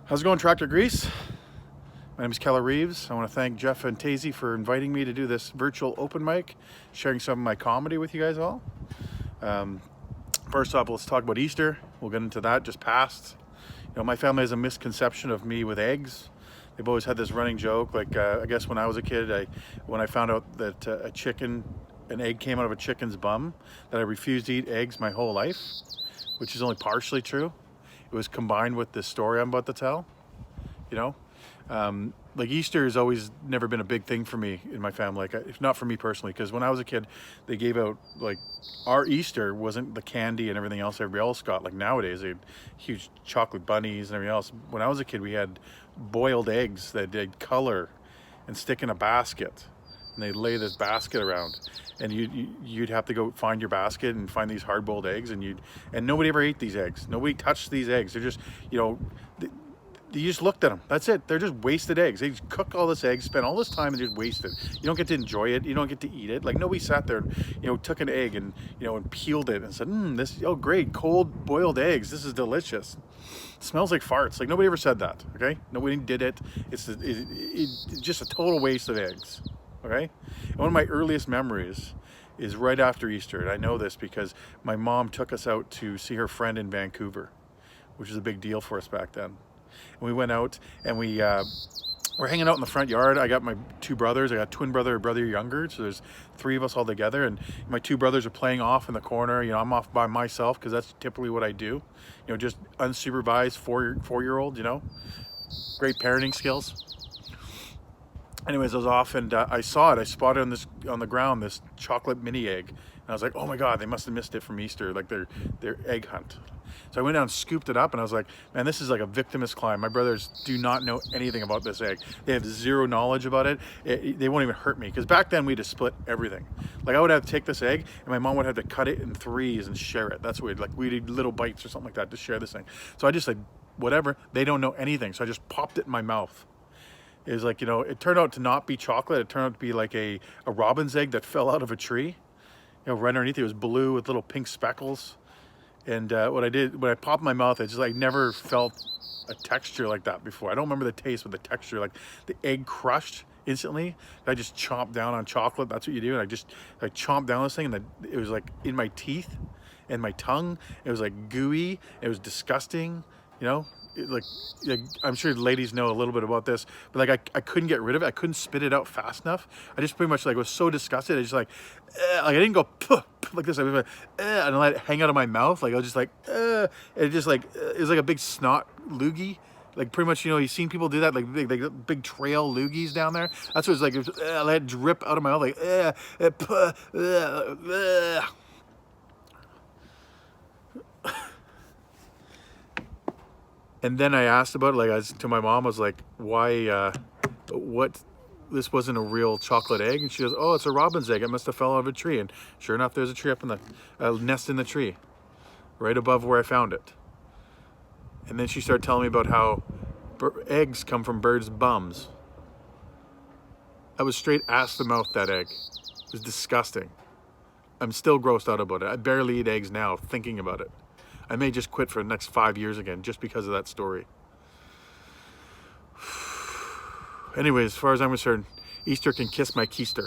How's it going, Tractor Grease? My name is Keller Reeves. I want to thank Jeff and Tazy for inviting me to do this virtual open mic, sharing some of my comedy with you guys all. First off, let's talk about Easter. We'll get into that just past. You know, my family has a misconception of me with eggs. They've always had this running joke, like I guess when I was a kid, when I found out that an egg came out of a chicken's bum, that I refused to eat eggs my whole life, which is only partially true. It was combined with this story I'm about to tell, you know? Like Easter has always never been a big thing for me in my family, like if not for me personally, because when I was a kid, they gave out, like, our Easter wasn't the candy and everything else everybody else got. Like nowadays, they had huge chocolate bunnies and everything else. When I was a kid, we had boiled eggs that they'd color and stick in a basket. And they'd lay this basket around, and you'd have to go find your basket and find these hard-boiled eggs, and nobody ever ate these eggs. Nobody touched these eggs. They're just, you know, you just looked at them. That's it. They're just wasted eggs. They just cook all this egg, spend all this time, and just waste it. You don't get to enjoy it. You don't get to eat it. Like nobody sat there, and, you know, took an egg and, you know, and peeled it and said, this, oh great, cold boiled eggs. This is delicious. It smells like farts. Like nobody ever said that. Okay, nobody did it. It's just a total waste of eggs. Okay, and one of my earliest memories is right after Easter, and I know this because my mom took us out to see her friend in Vancouver, which was a big deal for us back then. And we went out and we're hanging out in the front yard. I got my two brothers. I got twin brother, a brother younger, so there's three of us all together, and my two brothers are playing off in the corner. You know, I'm off by myself because that's typically what I do. You know, just unsupervised four-year-old. You know, great parenting skills. Anyways, I was off and I saw it. I spotted on the ground this chocolate mini egg, and I was like, "Oh my God, they must have missed it from Easter, like their egg hunt." So I went down and scooped it up, and I was like, "Man, this is like a victimless climb. My brothers do not know anything about this egg. They have zero knowledge about it. They won't even hurt me, because back then we'd have split everything. Like I would have to take this egg, and my mom would have to cut it in threes and share it. That's weird. Like we'd eat little bites or something like that to share this thing. So I just said, whatever. They don't know anything. So I just popped it in my mouth. It was like, you know, it turned out to not be chocolate. It turned out to be like a robin's egg that fell out of a tree. You know, right underneath it was blue with little pink speckles. And what I did, when I popped my mouth, I just like never felt a texture like that before. I don't remember the taste, but the texture, like the egg crushed instantly. I just chomped down on chocolate. That's what you do. And I chomped down this thing, and it was like in my teeth and my tongue. It was like gooey. It was disgusting, you know? Like I'm sure ladies know a little bit about this, but like I couldn't get rid of it. I couldn't spit it out fast enough. I just pretty much like was so disgusted. I just like I didn't go puh, like this. I was like, and I let it hang out of my mouth. Like I was just like it just like it was like a big snot loogie. Like pretty much, you know, you've seen people do that, like big trail loogies down there. That's what it's like. It was, I let it drip out of my mouth like puh. And then I asked about it, like to my mom, I was like, why, this wasn't a real chocolate egg? And she goes, oh, it's a robin's egg. It must have fell out of a tree. And sure enough, there's a tree up in a nest in the tree, right above where I found it. And then she started telling me about how eggs come from birds' bums. I was straight ass to mouth, that egg. It was disgusting. I'm still grossed out about it. I barely eat eggs now, thinking about it. I may just quit for the next 5 years again just because of that story. Anyways, as far as I'm concerned, Easter can kiss my keister.